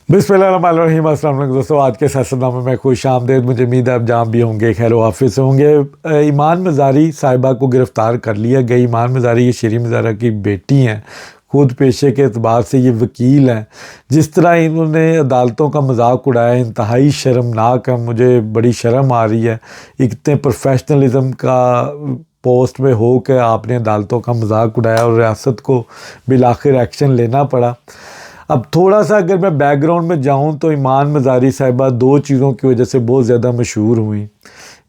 بسم اللہ الرحمن الرحیم۔ السلام علیکم دوستوں، آج کے سیاست نامے میں خوش آمدید۔ مجھے امید ہے آپ جہاں بھی ہوں گے خیر و عافیت سے ہوں گے۔ ایمان مزاری صاحبہ کو گرفتار کر لیا گیا۔ ایمان مزاری یہ شیریں مزارہ کی بیٹی ہیں، خود پیشے کے اعتبار سے یہ وکیل ہیں۔ جس طرح انہوں نے عدالتوں کا مذاق اڑایا انتہائی شرمناک ہے، مجھے بڑی شرم آ رہی ہے۔ اتنے پروفیشنلزم کا پوسٹ میں ہو کے آپ نے عدالتوں کا مذاق اڑایا اور ریاست کو بالآخر ایکشن لینا پڑا۔ اب تھوڑا سا اگر میں بیک گراؤنڈ میں جاؤں تو ایمان مزاری صاحبہ دو چیزوں کی وجہ سے بہت زیادہ مشہور ہوئیں۔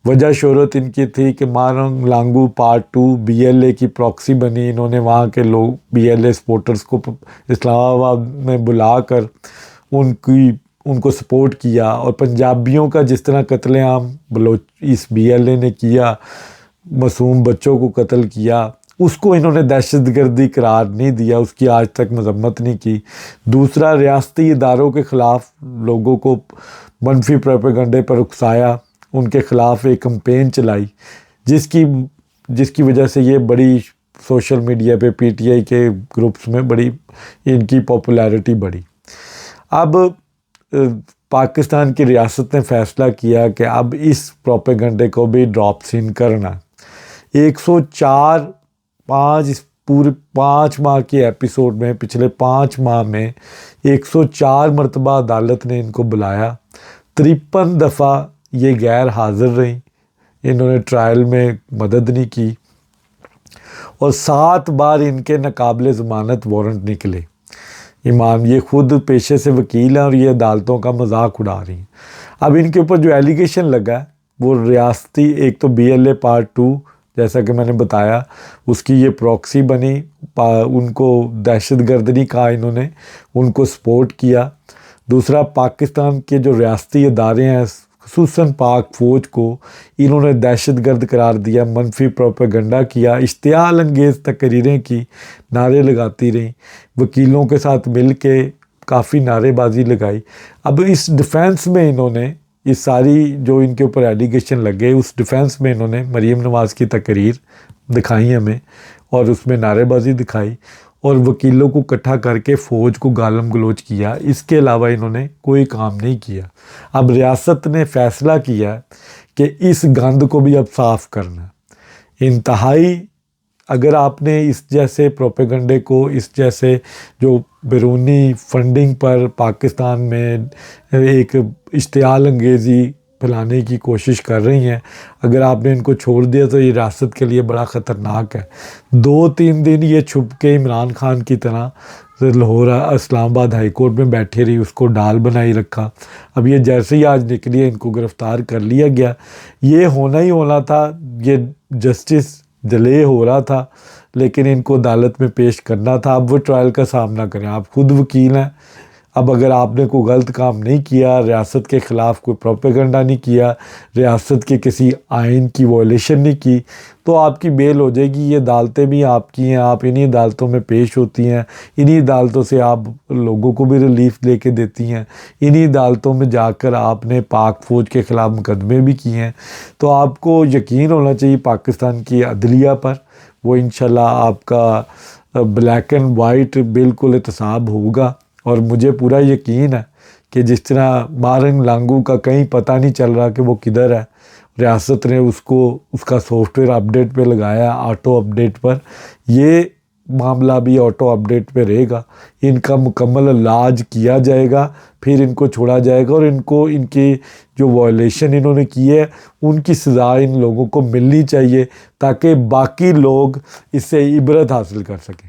وجہ شہرت ان کی تھی کہ مارنگ لانگو پارٹ 2 BLA کی پراکسی بنی۔ انہوں نے وہاں کے لوگ BLA سپورٹرز کو اسلام آباد میں بلا کر ان کو سپورٹ کیا، اور پنجابیوں کا جس طرح قتل عام اس BLA نے کیا، معصوم بچوں کو قتل کیا، اس کو انہوں نے دہشت گردی قرار نہیں دیا، اس کی آج تک مذمت نہیں کی۔ دوسرا، ریاستی اداروں کے خلاف لوگوں کو منفی پروپیگنڈے پر اکسایا، ان کے خلاف ایک کمپین چلائی، جس کی وجہ سے یہ بڑی سوشل میڈیا پہ PTI کے گروپس میں بڑی ان کی پاپولیرٹی بڑھی۔ اب پاکستان کی ریاست نے فیصلہ کیا کہ اب اس پروپیگنڈے کو بھی ڈراپ سین کرنا۔ 104 5 ماہ کے ایپیسوڈ میں، پچھلے 5 ماہ میں 104 مرتبہ عدالت نے ان کو بلایا۔ 53 دفعہ یہ غیر حاضر رہیں، انہوں نے ٹرائل میں مدد نہیں کی، اور 7 بار ان کے ناقابل ضمانت وارنٹ نکلے۔ ایمان یہ خود پیشے سے وکیل ہیں اور یہ عدالتوں کا مذاق اڑا رہی ہیں۔ اب ان کے اوپر جو ایلیگیشن لگا ہے وہ ریاستی، ایک تو BLA پارٹ 2 جیسا کہ میں نے بتایا، اس کی یہ پراکسی بنی، ان کو دہشت گرد نہیں کہا انہوں نے، ان کو سپورٹ کیا۔ دوسرا، پاکستان کے جو ریاستی ادارے ہیں خصوصاً پاک فوج کو انہوں نے دہشت گرد قرار دیا، منفی پروپیگنڈا کیا، اشتعال انگیز تقریریں کی، نعرے لگاتی رہیں، وکیلوں کے ساتھ مل کے کافی نعرے بازی لگائی۔ اب اس ڈیفینس میں انہوں نے یہ ساری جو ان کے اوپر ایلیگیشن لگے، اس ڈیفینس میں انہوں نے مریم نواز کی تقریر دکھائی ہمیں، اور اس میں نعرے بازی دکھائی، اور وکیلوں کو اکٹھا کر کے فوج کو گالم گلوچ کیا۔ اس کے علاوہ انہوں نے کوئی کام نہیں کیا۔ اب ریاست نے فیصلہ کیا کہ اس گند کو بھی اب صاف کرنا ہے۔ انتہائی، اگر آپ نے اس جیسے پروپیگنڈے کو، اس جیسے جو بیرونی فنڈنگ پر پاکستان میں ایک اشتعال انگیزی پھیلانے کی کوشش کر رہی ہیں، اگر آپ نے ان کو چھوڑ دیا تو یہ ریاست کے لیے بڑا خطرناک ہے۔ 2-3 دن یہ چھپ کے عمران خان کی طرح لاہور اسلام آباد ہائی کورٹ میں بیٹھے رہی، اس کو ڈال بنائی رکھا۔ اب یہ جیسے ہی آج نکلی ہے، ان کو گرفتار کر لیا گیا۔ یہ ہونا ہی ہونا تھا، یہ جسٹس ڈیلے ہو رہا تھا، لیکن ان کو عدالت میں پیش کرنا تھا۔ اب وہ ٹرائل کا سامنا کریں۔ آپ خود وکیل ہیں، اب اگر آپ نے کوئی غلط کام نہیں کیا، ریاست کے خلاف کوئی پروپیگنڈا نہیں کیا، ریاست کے کسی آئین کی وائلیشن نہیں کی، تو آپ کی بیل ہو جائے گی۔ یہ عدالتیں بھی آپ کی ہیں، آپ انہی عدالتوں میں پیش ہوتی ہیں، انہی عدالتوں سے آپ لوگوں کو بھی ریلیف لے کے دیتی ہیں، انہی عدالتوں میں جا کر آپ نے پاک فوج کے خلاف مقدمے بھی کیے ہیں۔ تو آپ کو یقین ہونا چاہیے پاکستان کی عدلیہ پر، وہ انشاءاللہ آپ کا بلیک اینڈ وائٹ بالکل احتساب ہوگا۔ اور مجھے پورا یقین ہے کہ جس طرح مارنگ لانگو کا کہیں پتہ نہیں چل رہا کہ وہ کدھر ہے، ریاست نے اس کا سافٹ ویئر اپڈیٹ پہ لگایا، آٹو اپڈیٹ پر، یہ معاملہ بھی آٹو اپڈیٹ پہ رہے گا۔ ان کا مکمل علاج کیا جائے گا، پھر ان کو چھوڑا جائے گا، اور ان کی جو وائلیشن انہوں نے کی ہے ان کی سزا ان لوگوں کو ملنی چاہیے، تاکہ باقی لوگ اس سے عبرت حاصل کر سکیں۔